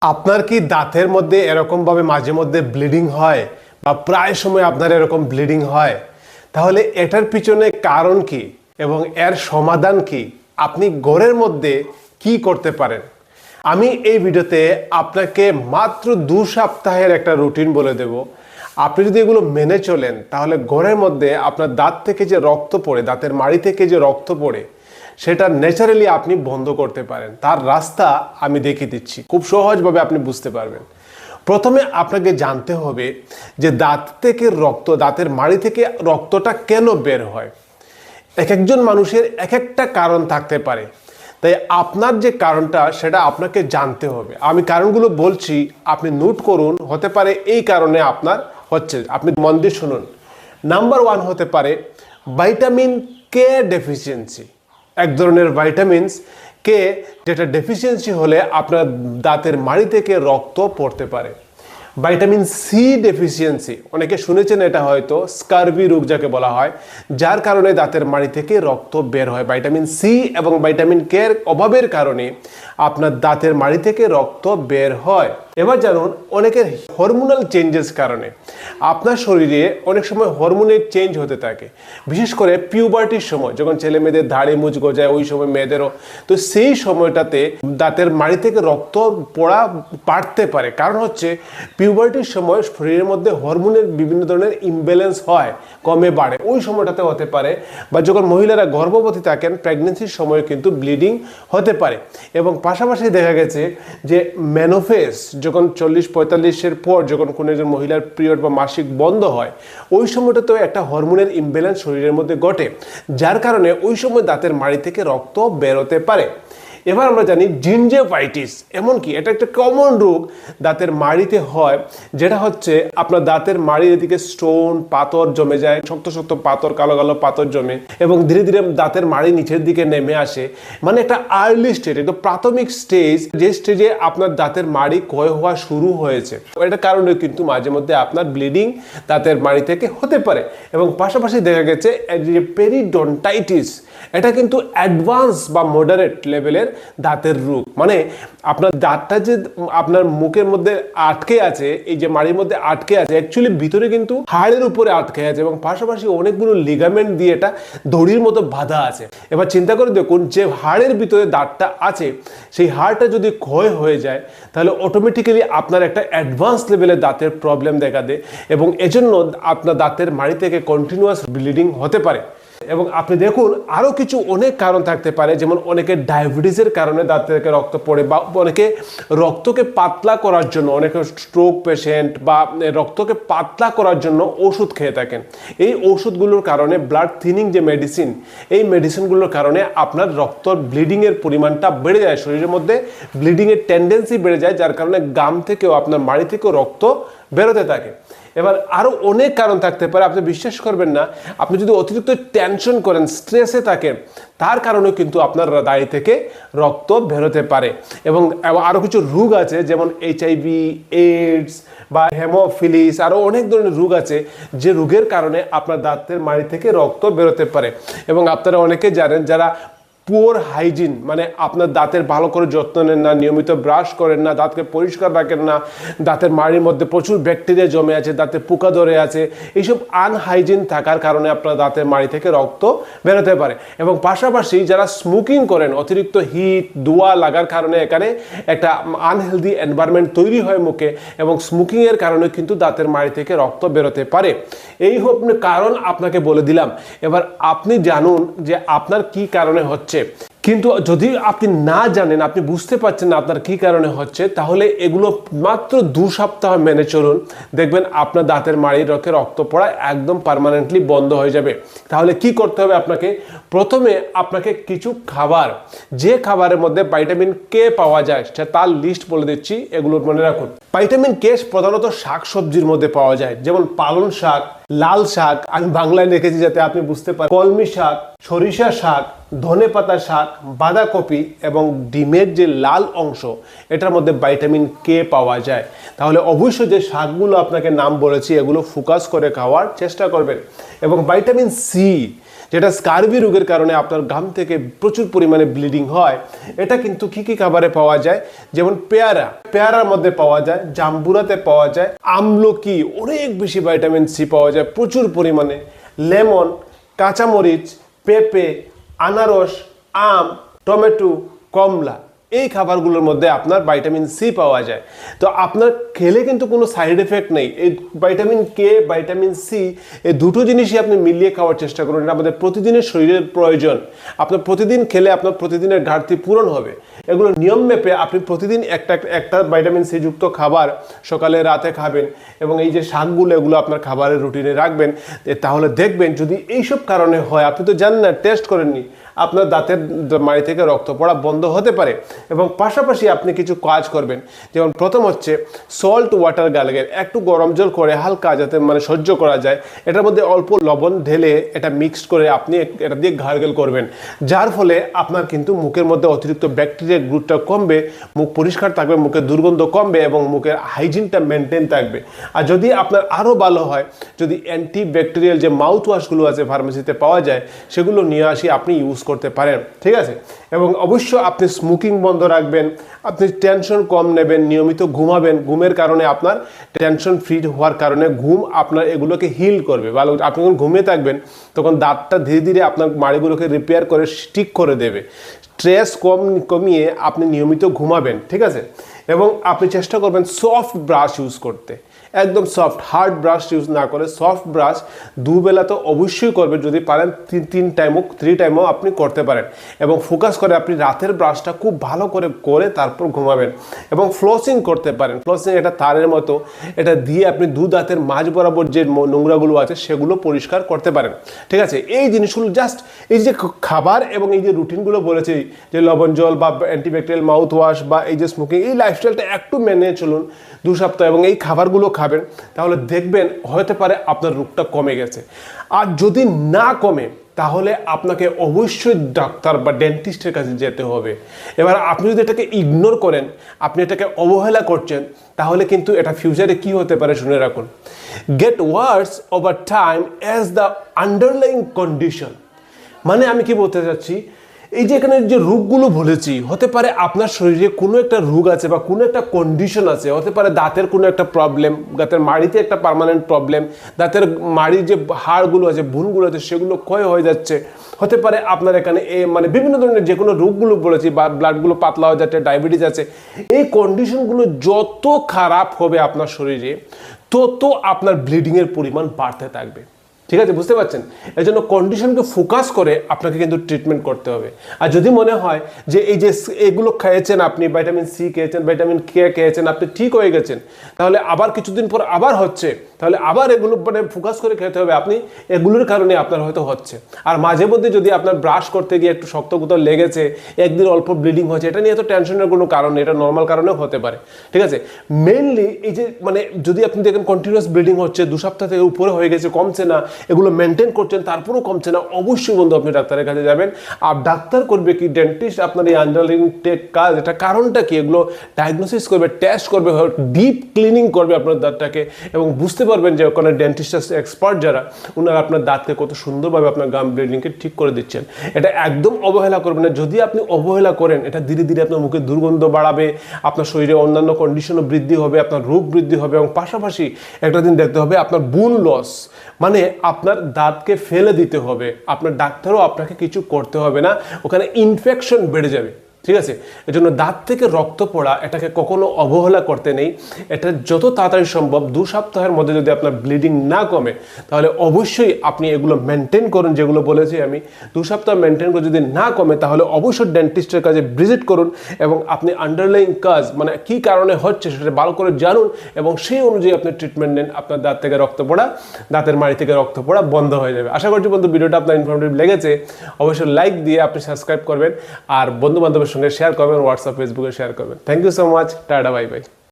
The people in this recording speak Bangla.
আপনার কি দাঁতের মধ্যে এরকম ভাবে মাঝে মধ্যে ব্লিডিং হয় বা প্রায় সময় আপনার এরকম ব্লিডিং হয়? তাহলে এটার পিছনে কারণ কি এবং এর সমাধান কি? আপনি ঘরের মধ্যে কি করতে পারেন? আমি এই ভিডিওতে আপনাকে মাত্র 2 সপ্তাহের একটা রুটিন বলে দেব। আপনি যদি এগুলো মেনে চলেন তাহলে ঘরের মধ্যে আপনার দাঁত থেকে যে রক্ত পড়ে, দাঁতের মাড়ি থেকে যে রক্ত পড়ে, সেটা ন্যাচারালি আপনি বন্ধ করতে পারেন। তার রাস্তা আমি দেখিয়ে দিচ্ছি, খুব সহজভাবে আপনি বুঝতে পারবেন। প্রথমে আপনাকে জানতে হবে যে দাঁত থেকে রক্ত, দাঁতের মাড়ি থেকে রক্তটা কেন বের হয়। এক একজন মানুষের এক একটা কারণ থাকতে পারে, তাই আপনার যে কারণটা সেটা আপনাকে জানতে হবে। আমি কারণগুলো বলছি, আপনি নোট করুন। হতে পারে এই কারণে আপনার হচ্ছে, আপনি মন দিয়ে শুনুন। নাম্বার 1 হতে পারে ভাইটামিন কে ডেফিসিয়েন্সি। এক ধরনের ভাইটামিনস কে, যেটা ডেফিসিয়েন্সি হলে আপনার দাঁতের মাড়ি থেকে রক্ত পড়তে পারে। ভাইটামিন সি ডেফিসিয়েন্সি, অনেকে শুনেছেন এটা হয়তো, স্কারবি রোগ যাকে বলা হয়, যার কারণে দাঁতের মাড়ি থেকে রক্ত বের হয়। ভাইটামিন সি এবং ভাইটামিন কে এর অভাবের কারণে আপনার দাঁতের মাড়ি থেকে রক্ত বের হয়। এবার জানুন, অনেকের হরমোনাল চেঞ্জেস কারণে আপনার শরীরে অনেক সময় হরমোনের চেঞ্জ হতে থাকে, বিশেষ করে পিউবার্টির সময়, যখন ছেলে মেয়েদের দাড়ি মুছ গজায়, ওই সময় মেয়েদেরও। তো সেই সময়টাতে দাঁতের মাড়ি থেকে রক্ত পড়া বাড়তে পারে। কারণ হচ্ছে পিউবার্টির সময় শরীরের মধ্যে হরমোনের বিভিন্ন ধরনের ইমব্যালেন্স হয়, কমে বাড়ে, ওই সময়টাতে হতে পারে। বা যখন মহিলারা গর্ভবতী থাকেন, প্রেগনেন্সির সময় কিন্তু ব্লিডিং হতে পারে। এবং পাশাপাশি দেখা গেছে যে মেনোফেজ, যখন 40-45-এর পর যখন কোনো একজন মহিলার পিরিয়ড বা মাসিক বন্ধ হয়, ওই সময়টাতেও একটা হরমোনের ইমব্যালেন্স শরীরের মধ্যে ঘটে, যার কারণে ওই সময় দাঁতের মাড়ি থেকে রক্ত বেরোতে পারে। এবার আমরা জানি জিঞ্জেভাইটিস, এমনকি এটা একটা কমন রোগ দাঁতের মাড়িতে হয়, যেটা হচ্ছে আপনার দাঁতের মাড়ির এদিকে স্টোন, পাথর জমে যায়, শক্ত শক্ত পাথর, কালো কালো পাথর জমে, এবং ধীরে ধীরে দাঁতের মাড়ি নিচের দিকে নেমে আসে। মানে একটা আর্লি স্টেজ, একটা প্রাথমিক স্টেজ, যে স্টেজে আপনার দাঁতের মাড়ি ক্ষয় হওয়া শুরু হয়েছে। এটার কারণে কিন্তু মাঝে মধ্যে আপনার ব্লিডিং দাঁতের মাড়ি থেকে হতে পারে। এবং পাশাপাশি দেখা গেছে যে পেরিডন্টাইটিস, এটা কিন্তু অ্যাডভান্স বা মডারেট লেভেলের দাঁতের রোগ। মানে আপনার দাঁতটা যে আপনার মুখের মধ্যে আটকে আছে, এই যে মাড়ির মধ্যে আটকে আছে, অ্যাকচুয়ালি ভিতরে কিন্তু হাড়ের উপরে আটকে আছে, এবং পাশাপাশি অনেকগুলো লিগামেন্ট দিয়ে এটা দড়ির মতো বাঁধা আছে। এবার চিন্তা করে দেখুন, যে হাড়ের ভিতরে দাঁতটা আছে, সেই হাড়টা যদি ক্ষয় হয়ে যায়, তাহলে অটোমেটিক্যালি আপনার একটা অ্যাডভান্স লেভেলের দাঁতের প্রবলেম দেখা দেয়, এবং এজন্য আপনার দাঁতের মাড়ি থেকে কন্টিনিউয়াস ব্লিডিং হতে পারে। এবং আপনি দেখুন, আরও কিছু অনেক কারণ থাকতে পারে, যেমন অনেকে ডায়াবেটিসের কারণে দাঁত থেকে রক্ত পড়ে, বা অনেকে রক্তকে পাতলা করার জন্য, অনেকে স্ট্রোক পেশেন্ট বা রক্তকে পাতলা করার জন্য ওষুধ খেয়ে থাকেন। এই ওষুধগুলোর কারণে, ব্লাড থিনিং যে মেডিসিন, এই মেডিসিনগুলোর কারণে আপনার রক্ত ব্লিডিংয়ের পরিমাণটা বেড়ে যায়, শরীরের মধ্যে ব্লিডিংয়ের টেন্ডেন্সি বেড়ে যায়, যার কারণে গাম থেকেও, আপনার মাড়ি থেকেও রক্ত বেরোতে থাকে। এবার আরও অনেক কারণ থাকতে পারে, আপনি বিশ্বাস করবেন না, আপনি যদি অতিরিক্ত টেনশন করেন, স্ট্রেসে থাকেন, তার কারণেও কিন্তু আপনার দাড়ি থেকে রক্ত বেরোতে পারে। এবং আরও কিছু রোগ আছে, যেমন HIV, এইডস বা হেমোফিলিস, আরও অনেক ধরনের রোগ আছে, যে রোগের কারণে আপনার দাঁতের মাড়ি থেকে রক্ত বেরোতে পারে। এবং আপনারা অনেকে জানেন, যারা পুয়ার হাইজিন, মানে আপনার দাঁতের ভালো করে যত্ন নেন না, নিয়মিত ব্রাশ করেন না, দাঁতকে পরিষ্কার রাখেন না, দাঁতের মাড়ির মধ্যে প্রচুর ব্যাকটেরিয়া জমে আছে, দাঁতে পোকা ধরে আছে, এইসব আনহাইজিন থাকার কারণে আপনার দাঁতের মাড়ি থেকে রক্ত বেরোতে পারে। এবং পাশাপাশি যারা স্মোকিং করেন, অতিরিক্ত হিট, ধোঁয়া লাগার কারণে এখানে একটা আনহেলদি এনভায়রনমেন্ট তৈরি হয় মুখে, এবং স্মোকিংয়ের কারণে কিন্তু দাঁতের মাড়ি থেকে রক্ত বেরোতে পারে। এই কারণ আপনাকে বলে দিলাম। এবার আপনি জানুন যে আপনার কি কারণে হচ্ছে। কিন্তু যদি আপনি না জানেন, আপনি বুঝতে পারছেন না আপনার কি কারণে হচ্ছে, তাহলে এগুলো মাত্র 2 সপ্তাহ মেনে চলুন, দেখবেন আপনার দাঁতের মাড়ির রক্ত পড়া একদম পার্মানেন্টলি বন্ধ হয়ে যাবে। তাহলে কি করতে হবে আপনাকে? প্রথমে আপনাকে কিছু খাবার, যে খাবারের মধ্যে ভাইটামিন কে পাওয়া যায়, তার লিস্ট বলে দিচ্ছি, এগুলো মনে রাখুন। ভাইটামিন কে প্রধানত শাক সবজির মধ্যে পাওয়া যায়, যেমন পালং শাক, লাল শাক, আমি বাংলায় লিখেছি যাতে আপনি বুঝতে পারেন, কলমি শাক, সরিষা শাক, ধনেপাতা শাক, বাঁধাকপি, এবং ডিমের যে লাল অংশ, এটার মধ্যে ভাইটামিন কে পাওয়া যায়। তাহলে অবশ্যই যে শাকগুলো আপনাকে নাম বলেছি, এগুলো ফোকাস করে খাওয়ার চেষ্টা করবেন। এবং ভাইটামিন সি, যেটা স্কারভি রোগের কারণে আপনার ঘাম থেকে প্রচুর পরিমাণে ব্লিডিং হয়, এটা কিন্তু কি খাবারে পাওয়া যায়, যেমন পেয়ারার মধ্যে পাওয়া যায়, জাম্বুরাতে পাওয়া যায়, আমলকি অনেক বেশি ভিটামিন সি পাওয়া যায় প্রচুর পরিমাণে, লেমন, কাঁচামরিচ, পেঁপে, আনারস, আম, টমেটো, কমলা, এই খাবারগুলোর মধ্যে আপনার ভিটামিন সি পাওয়া যায়। তো আপনার খেলে কিন্তু কোনো সাইড এফেক্ট নেই। এই ভিটামিন কে, ভিটামিন সি, এই দুটো জিনিসই আপনি মিলিয়ে খাওয়ার চেষ্টা করুন। এটা আমাদের প্রতিদিনের শরীরের প্রয়োজন। আপনার প্রতিদিন খেলে আপনার প্রতিদিনের ঘাটতি পূরণ হবে। এগুলো নিয়ম মেপে আপনি প্রতিদিন একটা ভিটামিন সি যুক্ত খাবার সকালে রাতে খাবেন, এবং এই যে শাকগুলো এগুলো আপনার খাবারের রুটিনে রাখবেন। তাহলে দেখবেন যদি এইসব কারণে হয়, আপনি তো জানেন না, টেস্ট করেননি, আপনার দাঁতের মাড়ি থেকে রক্ত পড়া বন্ধ হতে পারে। এবং পাশাপাশি আপনি কিছু কাজ করবেন, যেমন প্রথম হচ্ছে সল্ট ওয়াটার গার্গেল, একটু গরম জল করে হালকা, যাতে সহ্য করা যায়, এটার মধ্যে অল্প লবণ ঢেলে এটা মিক্সড করে আপনি এটা দিয়ে গার্গেল করবেন, যার ফলে আপনার কিন্তু মুখের মধ্যে অতিরিক্ত ব্যাকটেরিয়ার গ্রুপটা কমবে, মুখ পরিষ্কার থাকবে, মুখের দুর্গন্ধ কমবে এবং মুখের হাইজিনটা মেনটেন থাকবে। আর যদি আপনার আরও ভালো হয়, যদি অ্যান্টিব্যাকটেরিয়াল যে মাউথ ওয়াশগুলো আছে ফার্মেসিতে পাওয়া যায়, সেগুলো নিয়ে আসি আপনি ইউজ করতে পারেন, ঠিক আছে। এবং অবশ্য আপনি স্মোকিং বন্ধ রাখবেন, আপনি টেনশন কম নেবেন, নিয়মিত ঘুমাবেন। ঘুমের কারণে আপনার টেনশন ফ্রি হওয়ার কারণে ঘুম আপনার এগুলোকে হিল করবে ভালো। আপনি যখন ঘুমিয়ে থাকবেন তখন দাঁতটা ধীরে ধীরে আপনার মাড়িগুলোকে রিপেয়ার করে ঠিক করে দেবে। স্ট্রেস কমিয়ে আপনি নিয়মিত ঘুমাবেন, ঠিক আছে। এবং আপনি চেষ্টা করবেন সফট ব্রাশ ইউজ করতে, একদম সফট, হার্ড ব্রাশ ইউজ না করে সফট ব্রাশ দুবেলা তো অবশ্যই করবেন, যদি পারেন 3 টাইমও আপনি করতে পারেন। এবং ফোকাস করে আপনি রাতের ব্রাশটা খুব ভালো করে তারপর ঘুমাবেন। এবং ফ্লসিং করতে পারেন। ফ্লসিং এটা তারের মতো, এটা দিয়ে আপনি দাঁতের মাঝ বরাবর যে নোংরাগুলো আছে সেগুলো পরিষ্কার করতে পারেন, ঠিক আছে। এই জিনিসগুলো জাস্ট এই যে খাবার এবং এই যে রুটিনগুলো বলেছি, যে লবণ জল বা অ্যান্টিব্যাকটেরিয়াল মাউথ ওয়াশ বা এই যে স্মোকিং, এই লাইফস্টাইলটা একটু মেনে চলুন 2 সপ্তাহ, এবং এই খাবারগুলো খাবেন, তাহলে দেখবেন হতে পারে আপনার রোগটা কমে গেছে। আর যদি না কমে, তাহলে আপনাকে অবশ্যই ডাক্তার বা ডেন্টিস্টের কাছে যেতে হবে। এবার আপনি যদি এটাকে ইগনোর করেন, আপনি এটাকে অবহেলা করছেন, তাহলে কিন্তু এটা ফিউচারে কি হতে পারে শুনে রাখুন। Get worse over time as the underlying condition. মানে আমি কি বলতে চাচ্ছি, এই যে এখানে যে রোগগুলো বলেছি, হতে পারে আপনার শরীরে কোনো একটা রোগ আছে বা কোনো একটা কন্ডিশন আছে, হতে পারে দাঁতের কোনো একটা প্রবলেম, দাঁতের মাড়িতে একটা পার্মানেন্ট প্রবলেম, দাঁতের মাড়ির যে হাড়গুলো আছে, ভুনগুলো আছে, সেগুলো ক্ষয় হয়ে যাচ্ছে। হতে পারে আপনার এখানে বিভিন্ন ধরনের যে কোনো রোগগুলো বলেছি, বা ব্লাডগুলো পাতলা হয়ে যাচ্ছে, ডায়াবেটিস আছে। এই কন্ডিশনগুলো যত খারাপ হবে আপনার শরীরে, তত আপনার ব্লিডিংয়ের পরিমাণ বাড়তে থাকবে, ঠিক আছে, বুঝতে পারছেন। এই জন্য কন্ডিশনকে ফোকাস করে আপনাকে কিন্তু ট্রিটমেন্ট করতে হবে। আর যদি মনে হয় যে এই যে এগুলো খেয়েছেন, আপনি ভিটামিন সি খেয়েছেন, ভিটামিন কে খেয়েছেন, আপনি ঠিক হয়ে গেছেন, তাহলে আবার কিছুদিন পর আবার হচ্ছে, তাহলে আবার এগুলো ফোকাস করে খেতে হবে। আপনি এগুলোর কারণে আপনার হয়তো হচ্ছে। আর মাঝে মধ্যে যদি আপনার ব্রাশ করতে গিয়ে একটু শক্ত কোথাও লেগেছে, একদিন অল্প ব্লিডিং হচ্ছে, এটা নিয়ে তো টেনশনের কোনো কারণ নেই, এটা নর্মাল কারণেও হতে পারে, ঠিক আছে। মেইনলি এই যে যদি আপনি দেখেন কন্টিনিউয়াস ব্লিডিং হচ্ছে, 2 সপ্তাহ থেকে উপরে হয়ে গেছে, কমছে না, এগুলো মেনটেন করছেন, তারপরেও কমছে না, অবশ্যই বন্ধু আপনি ডাক্তারের কাছে যাবেন। আর ডাক্তার করবে কি, ডেন্টিস্ট আপনার এই আন্ডারলাইং কাজ, এটা কারণটা কি, এগুলো ডায়াগনোসিস করবে, টেস্ট করবে, ডিপ ক্লিনিং করবে আপনার দাঁতটাকে, এবং বুঝতে পারবেন যে ওখানে ডেন্টিস্ট এক্সপার্ট যারা, ওনারা আপনার দাঁতকে কত সুন্দরভাবে আপনার গাম ব্লিডিংকে ঠিক করে দিচ্ছেন। এটা একদম অবহেলা করবেন না। যদি আপনি অবহেলা করেন, এটা ধীরে ধীরে আপনার মুখে দুর্গন্ধ বাড়াবে, আপনার শরীরে অন্যান্য কন্ডিশনও বৃদ্ধি হবে, আপনার রোগ বৃদ্ধি হবে, এবং পাশাপাশি একটা দিন দেখতে হবে আপনার বোন লস, মানে আপনার দাঁতকে ফেলে দিতে হবে। আপনার ডাক্তারও আপনাকে কিছু করতে হবে না, ওখানে ইনফেকশন বেড়ে যাবে, ঠিক আছে। এজন্য দাঁত থেকে রক্ত পড়া, এটাকে কখনো অবহেলা করতে নেই। এটা যত তাড়াতাড়ি সম্ভব 2 সপ্তাহের মধ্যে যদি আপনার ব্লিডিং না কমে, তাহলে অবশ্যই আপনি এগুলো মেনটেন করুন, যেগুলো বলেছি আমি। 2 সপ্তাহ মেনটেন করে যদি না কমে, তাহলে অবশ্যই ডেন্টিস্টের কাছে ভিজিট করুন, এবং আপনি আন্ডারলাইং কাজ, মানে কী কারণে হচ্ছে সেটা ভালো করে জানুন, এবং সেই অনুযায়ী আপনি ট্রিটমেন্ট নেন। আপনার দাঁত থেকে রক্ত পড়া, দাঁতের মাড়ি থেকে রক্ত পড়া বন্ধ হয়ে যাবে। আশা করছি বন্ধু ভিডিওটা আপনার ইনফরমেটিভ লেগেছে। অবশ্যই লাইক দিয়ে আপনি সাবস্ক্রাইব করবেন, আর বন্ধু বান্ধবের সঙ্গে শেয়ার করবেন, হোয়াটসঅ্যাপ ফেসবুকে শেয়ার করবেন। থ্যাংক ইউ সো মাচ, টাটা, বাই বাই।